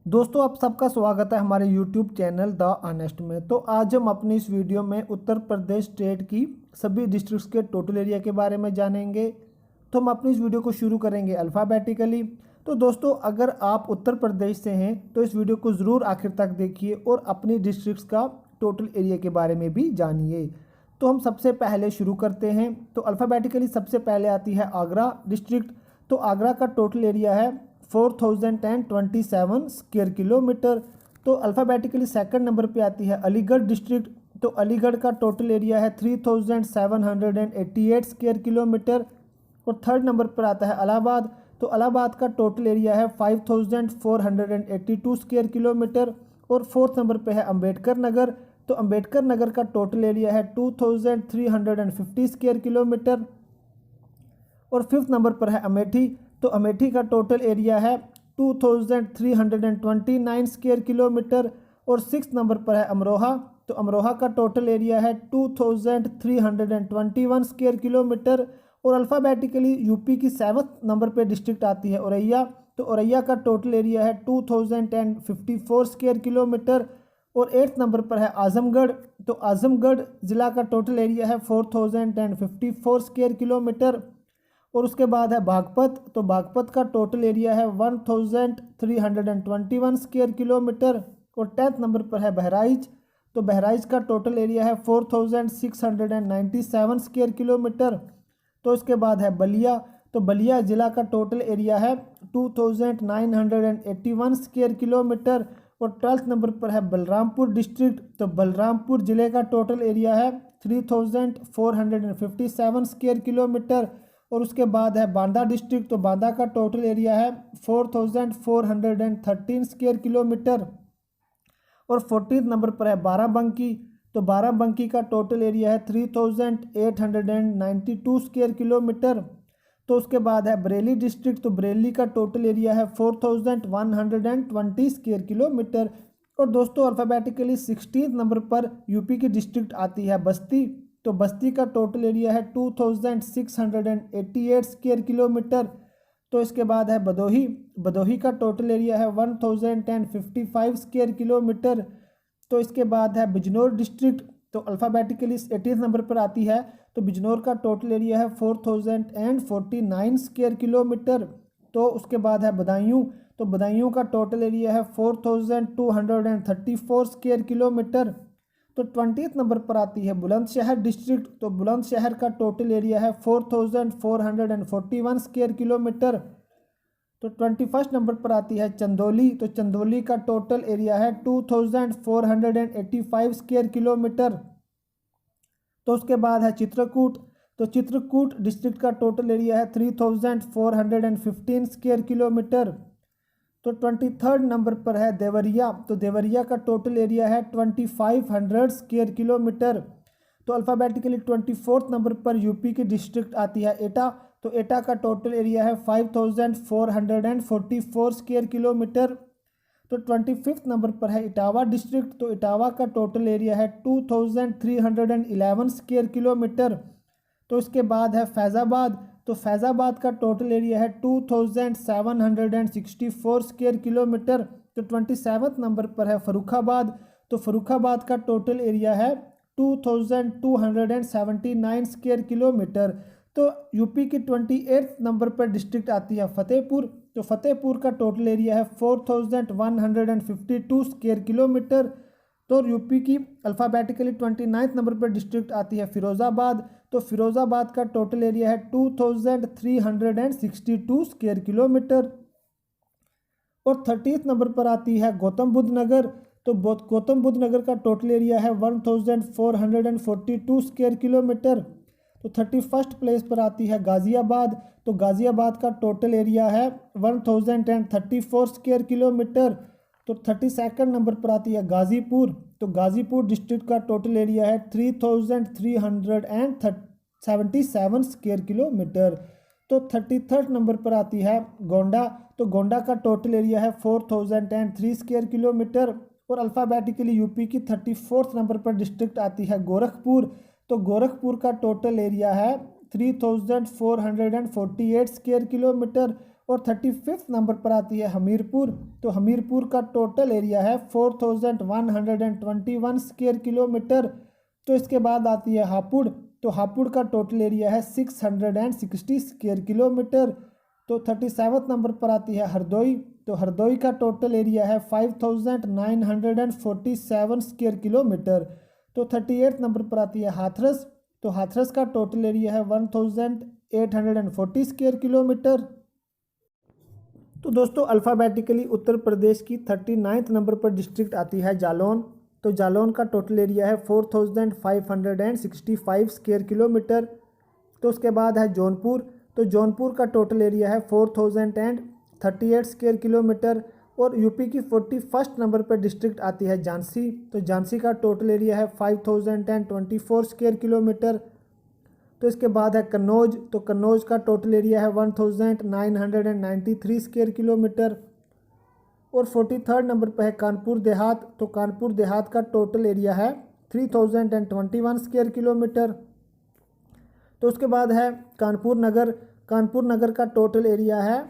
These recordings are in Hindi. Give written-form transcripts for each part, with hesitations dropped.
दोस्तों आप सबका स्वागत है हमारे YouTube चैनल द ऑनेस्ट में। तो आज हम अपनी इस वीडियो में उत्तर प्रदेश स्टेट की सभी डिस्ट्रिक्ट्स के टोटल एरिया के बारे में जानेंगे। तो हम अपनी इस वीडियो को शुरू करेंगे अल्फ़ाबेटिकली। तो दोस्तों अगर आप उत्तर प्रदेश से हैं तो इस वीडियो को ज़रूर आखिर तक देखिए और अपनी डिस्ट्रिक्ट्स का टोटल एरिया के बारे में भी जानिए। तो हम सबसे पहले शुरू करते हैं। तो अल्फ़ाबेटिकली सबसे पहले आती है आगरा डिस्ट्रिक्ट। तो आगरा का टोटल एरिया है 4027 स्क्वायर किलोमीटर। तो अल्फ़ाबेटिकली सेकंड नंबर पे आती है अलीगढ़ डिस्ट्रिक्ट। तो अलीगढ़ का टोटल एरिया है 3788 स्क्वायर किलोमीटर। और थर्ड नंबर पर आता है इलाहाबाद। तो इलाहाबाद का टोटल एरिया है 5482 स्क्वायर किलोमीटर। और फोर्थ नंबर पे है अम्बेडकर नगर। तो अम्बेडकर नगर का टोटल एरिया है 2350 स्क्वायर किलोमीटर। और फिफ्थ नंबर पर है अमेठी। तो अमेठी का टोटल एरिया है 2329 स्क्वायर किलोमीटर। और सिक्स नंबर पर है अमरोहा। तो अमरोहा का टोटल एरिया है 2321 स्क्वायर किलोमीटर। और अल्फ़ाबेटिकली यूपी की सेवन्थ नंबर पर डिस्ट्रिक्ट आती है औरैया। तो औरैया का टोटल एरिया है 2054 स्क्वायर किलोमीटर। और एट्थ नंबर पर है आजमगढ़। तो आजमगढ़ ज़िला का टोटल एरिया है 4054 स्क्वायर किलोमीटर। और उसके बाद है बागपत। तो बागपत का टोटल एरिया है 1321 स्क्वायर किलोमीटर। और टेंथ नंबर पर है बहराइच। तो बहराइच का टोटल एरिया है 4697 स्क्वायर किलोमीटर। तो इसके बाद है बलिया। तो बलिया ज़िला का टोटल एरिया है 2981 स्क्वायर किलोमीटर। और ट्वेल्थ नंबर पर है बलरामपुर डिस्ट्रिक्ट। तो बलरामपुर ज़िले का टोटल एरिया है 3457 स्क्वायर किलोमीटर। और उसके बाद है बांदा डिस्ट्रिक्ट। तो बांदा का टोटल एरिया है 4413 स्क्वायर किलोमीटर। और 14th नंबर पर है बाराबंकी। तो बाराबंकी का टोटल एरिया है 3892 स्क्वायर किलोमीटर। तो उसके बाद है बरेली डिस्ट्रिक्ट। तो बरेली का टोटल एरिया है 4120 स्क्वायर किलोमीटर। और दोस्तों अल्फ़ाबेटिकली 16th नंबर पर यूपी की डिस्ट्रिक्ट आती है बस्ती। तो बस्ती का टोटल एरिया है 2688 स्क्वायर किलोमीटर। तो इसके बाद है भदोही। भदोही का टोटल एरिया है 1055 स्क्वायर किलोमीटर। तो इसके बाद है बिजनौर डिस्ट्रिक्ट। तो अल्फ़ाबेटिकली 18th नंबर पर आती है। तो बिजनौर का टोटल एरिया है 4049 स्क्वायर किलोमीटर। तो उसके बाद है बदायूं। तो बदायूं का टोटल एरिया है 4234 स्क्वायर किलोमीटर। तो 20th नंबर पर आती है बुलंदशहर डिस्ट्रिक्ट। तो बुलंदशहर का टोटल एरिया है 4441 स्क्वायर किलोमीटर। तो 21st नंबर पर आती है चंदौली। तो चंदौली का टोटल एरिया है 2485 स्क्वायर किलोमीटर। तो उसके बाद है चित्रकूट। तो चित्रकूट डिस्ट्रिक्ट का टोटल एरिया है 3415 स्क्वायर किलोमीटर। तो 23rd नंबर पर है देवरिया। तो देवरिया का टोटल एरिया है 2500 स्क्वायर किलोमीटर। तो अल्फ़ाबेटिकली 24th नंबर पर यूपी की डिस्ट्रिक्ट आती है एटा। तो एटा का टोटल एरिया है 5444 स्क्वायर किलोमीटर। तो 25th नंबर पर है इटावा डिस्ट्रिक्ट। तो इटावा का टोटल एरिया है 2311 स्क्वायर किलोमीटर। तो इसके बाद है फैज़ाबाद। तो फैज़ाबाद का टोटल एरिया है 2764 स्क्वायर किलोमीटर। तो 27th नंबर पर है फरुखाबाद। तो फरुखाबाद का टोटल एरिया है 2279 स्क्वायर किलोमीटर। तो यूपी की 28th नंबर पर डिस्ट्रिक्ट आती है फतेहपुर। तो फतेहपुर का टोटल एरिया है 4152 स्क्वायर किलोमीटर। तो यूपी की अल्फ़ाबेटिकली 29th नंबर पर डिस्ट्रिक्ट आती है फिरोज़ाबाद। तो फिरोज़ाबाद का टोटल एरिया है 2362 स्क्वायर किलोमीटर। और 30th नंबर पर आती है गौतम बुद्ध नगर। तो गौतम बुद्ध नगर का टोटल एरिया है 1442 स्क्वायर किलोमीटर। तो 31st प्लेस पर आती है गाज़ियाबाद। तो गाज़ियाबाद का टोटल एरिया है 1034 स्क्वायर किलोमीटर। तो 32nd नंबर पर आती है गाज़ीपुर। तो गाज़ीपुर डिस्ट्रिक्ट का टोटल एरिया है 3377 स्क्वायर किलोमीटर। तो 33rd नंबर पर आती है गोंडा। तो गोंडा का टोटल एरिया है 4003 स्क्वायर किलोमीटर। और अल्फ़ाबेटिकली यूपी की 34th नंबर पर डिस्ट्रिक्ट आती है गोरखपुर। तो गोरखपुर का टोटल एरिया है 3448 स्क्वायर किलोमीटर। और 35 नंबर पर आती है हमीरपुर। तो हमीरपुर का टोटल एरिया है 4121 स्क्वायर किलोमीटर। तो इसके बाद आती है हापुड़। तो हापुड़ का टोटल एरिया है 660 स्क्वायर किलोमीटर। तो 37 नंबर पर आती है हरदोई। तो हरदोई का टोटल एरिया है 5947 स्क्वायर किलोमीटर। तो 38 नंबर पर आती है हाथरस। तो हाथरस का टोटल एरिया है 1840 स्क्वायर किलोमीटर। तो दोस्तों अल्फ़ाबेटिकली उत्तर प्रदेश की 39 नंबर पर डिस्ट्रिक्ट आती है जालौन। तो जालौन का टोटल एरिया है 4565 स्क्वायर किलोमीटर। तो उसके बाद है जौनपुर। तो जौनपुर का टोटल एरिया है 4038 स्क्वायर किलोमीटर। और यूपी की 41 नंबर पर डिस्ट्रिक्ट आती है झांसी। तो झांसी का टोटल एरिया है 5024 स्क्वायर किलोमीटर। तो इसके बाद है कन्नौज। तो कन्नौज का टोटल एरिया है 1993 स्क्वायर किलोमीटर। और 43rd नंबर पर है कानपुर देहात। तो कानपुर देहात का टोटल एरिया है 3021 स्क्वायर किलोमीटर। तो उसके बाद है कानपुर नगर। कानपुर नगर का टोटल एरिया है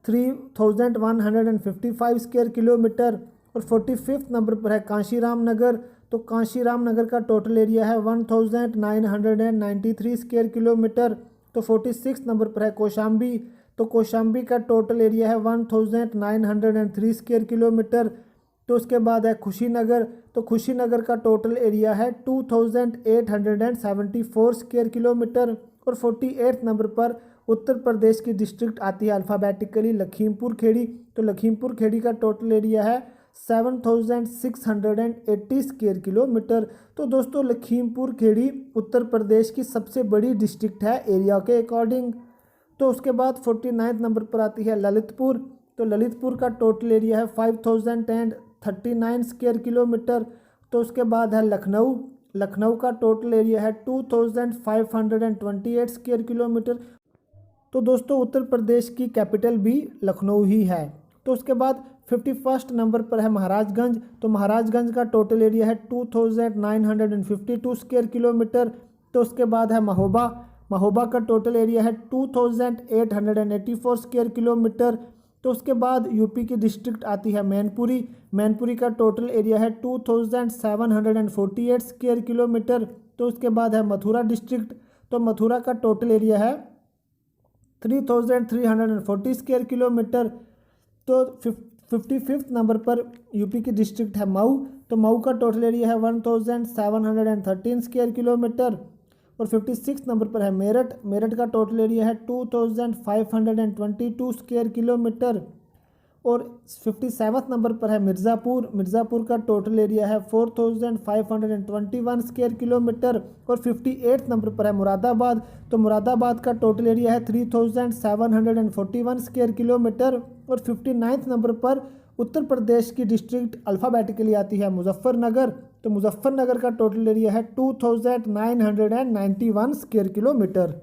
3155 स्क्वायर किलोमीटर। और 45th नंबर पर है कांशीराम नगर। तो कांशीराम नगर का टोटल एरिया है 1993 स्क्वायर किलोमीटर। तो 46 नंबर पर है कौशाम्बी। तो कौशाम्बी का टोटल एरिया है 1903 स्क्वायर किलोमीटर। तो उसके बाद है कुशीनगर। तो कुशीनगर का टोटल एरिया है 2874 स्क्वायर किलोमीटर। और 48 नंबर पर उत्तर प्रदेश की डिस्ट्रिक्ट आती है अल्फ़ाबेटिकली लखीमपुर खेड़ी। तो लखीमपुर खेड़ी का टोटल एरिया है 7680 स्क्वायर किलोमीटर। तो दोस्तों लखीमपुर खेड़ी उत्तर प्रदेश की सबसे बड़ी डिस्ट्रिक्ट है एरिया के अकॉर्डिंग। तो उसके बाद 49 नंबर पर आती है ललितपुर। तो ललितपुर का टोटल एरिया है 5039 स्क्वायर किलोमीटर। तो उसके बाद है लखनऊ। लखनऊ का टोटल एरिया है 2528 स्क्वायर किलोमीटर। तो दोस्तों उत्तर प्रदेश की कैपिटल भी लखनऊ ही है। तो उसके बाद 51 नंबर पर है महाराजगंज। तो महाराजगंज का टोटल एरिया है 2952 स्क्वायर किलोमीटर। तो उसके बाद है महोबा। महोबा का टोटल एरिया है 2884 स्क्वायर किलोमीटर। तो उसके बाद यूपी की डिस्ट्रिक्ट आती है मैनपुरी। मैनपुरी का टोटल एरिया है 2748 स्क्वायर किलोमीटर। तो उसके बाद है मथुरा डिस्ट्रिक्ट। तो मथुरा का टोटल एरिया है 3340 स्क्वायर किलोमीटर। तो 55th नंबर पर यूपी की डिस्ट्रिक्ट है मऊ। तो मऊ का टोटल एरिया है 1713 स्क्वायर किलोमीटर। और 56 नंबर पर है मेरठ। मेरठ का टोटल एरिया है 2522 स्क्वायर किलोमीटर। और 57 नंबर पर है मिर्ज़ापुर। मिर्ज़ापुर का टोटल एरिया है 4521 स्क्वायर किलोमीटर। और 58 नंबर पर है मुरादाबाद। तो मुरादाबाद का टोटल एरिया है 3741 स्क्वायर किलोमीटर। और 59 नंबर पर उत्तर प्रदेश की डिस्ट्रिक्ट अल्फ़ाबेटिकली आती है मुजफ्फरनगर। तो मुजफ्फरनगर का टोटल एरिया है 2991 स्क्वायर किलोमीटर।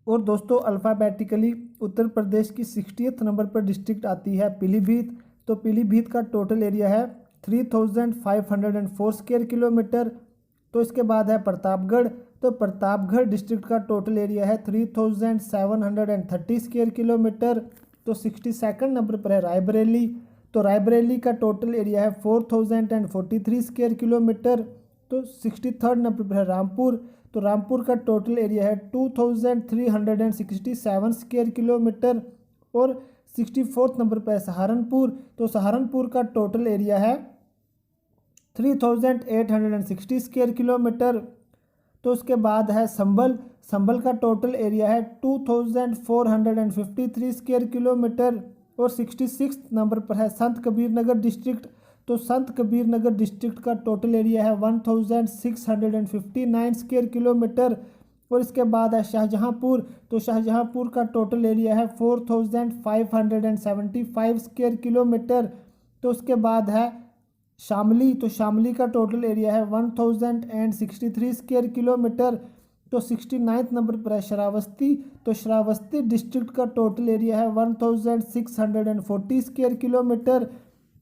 और दोस्तों अल्फ़ाबेटिकली उत्तर प्रदेश की 60th नंबर पर डिस्ट्रिक्ट आती है पीलीभीत। तो पीलीभीत का टोटल एरिया है 3504 स्क्वायर किलोमीटर। तो इसके बाद है प्रतापगढ़। तो प्रतापगढ़ डिस्ट्रिक्ट का टोटल एरिया है 3730 स्क्वायर किलोमीटर। तो 62nd नंबर पर है रायबरेली। तो रायबरेली का टोटल एरिया है 4043 स्क्वायर किलोमीटर। तो 63rd नंबर पर है रामपुर। तो रामपुर का टोटल एरिया है 2367 स्क्वायर किलोमीटर। और 64th नंबर पर है सहारनपुर। तो सहारनपुर का टोटल एरिया है 3860 स्क्वायर किलोमीटर। तो उसके बाद है संभल। संभल का टोटल एरिया है 2453 स्क्वायर किलोमीटर। और 66 नंबर पर है संत कबीर नगर डिस्ट्रिक्ट। तो संत कबीर नगर डिस्ट्रिक्ट का टोटल एरिया है 1659 स्क्वायर किलोमीटर। और इसके बाद है शाहजहांपुर। तो शाहजहांपुर का टोटल एरिया है 4575 स्क्वायर किलोमीटर। तो उसके बाद है शामली। तो शामली का टोटल एरिया है 1063 स्क्वायर किलोमीटर। तो 69th नंबर पर है श्रावस्ती। तो श्रावस्ती डिस्ट्रिक्ट का टोटल एरिया है 1640 स्क्वायर किलोमीटर।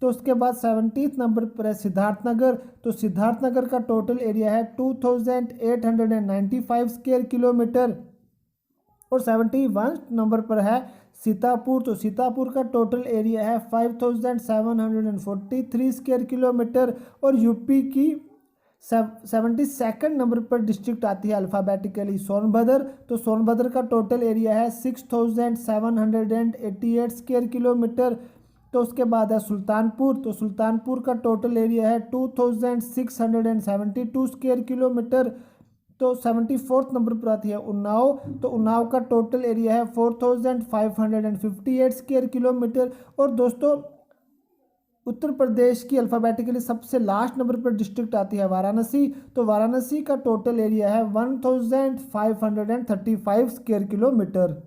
तो उसके बाद 70th नंबर पर है सिद्धार्थनगर। तो सिद्धार्थनगर का टोटल एरिया है 2895 स्क्वायर किलोमीटर। और 71 नंबर पर है सीतापुर, तो सीतापुर का टोटल एरिया है 5743 स्क्वायर किलोमीटर। और यूपी की 72nd नंबर पर डिस्ट्रिक्ट आती है अल्फ़ाबेटिकली सोनभद्र, तो सोनभद्र का टोटल एरिया है 6788 स्क्वायर किलोमीटर। तो उसके बाद है सुल्तानपुर, तो सुल्तानपुर का टोटल एरिया है 2672 स्क्वायर किलोमीटर। तो 74th नंबर पर आती है उन्नाव, तो उन्नाव का टोटल एरिया है 4558 स्क्वायर किलोमीटर। और दोस्तों उत्तर प्रदेश की अल्फ़ाबेटिकली सबसे लास्ट नंबर पर डिस्ट्रिक्ट आती है वाराणसी, तो वाराणसी का टोटल एरिया है 1535 स्क्वायर किलोमीटर।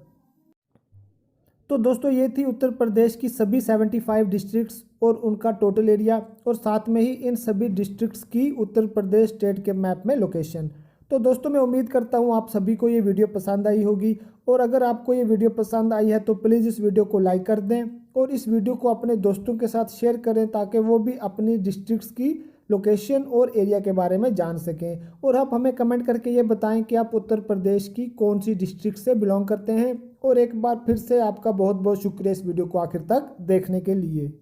तो दोस्तों ये थी उत्तर प्रदेश की सभी 75 डिस्ट्रिक्ट्स और उनका टोटल एरिया, और साथ में ही इन सभी डिस्ट्रिक्ट्स की उत्तर प्रदेश स्टेट के मैप में लोकेशन। तो दोस्तों मैं उम्मीद करता हूँ आप सभी को ये वीडियो पसंद आई होगी, और अगर आपको ये वीडियो पसंद आई है तो प्लीज़ इस वीडियो को लाइक कर दें और इस वीडियो को अपने दोस्तों के साथ शेयर करें, ताकि वो भी अपनी डिस्ट्रिक्ट्स की लोकेशन और एरिया के बारे में जान सकें। और आप हमें कमेंट करके ये बताएं कि आप उत्तर प्रदेश की कौन सी डिस्ट्रिक्ट से बिलोंग करते हैं। और एक बार फिर से आपका बहुत बहुत शुक्रिया इस वीडियो को आखिर तक देखने के लिए।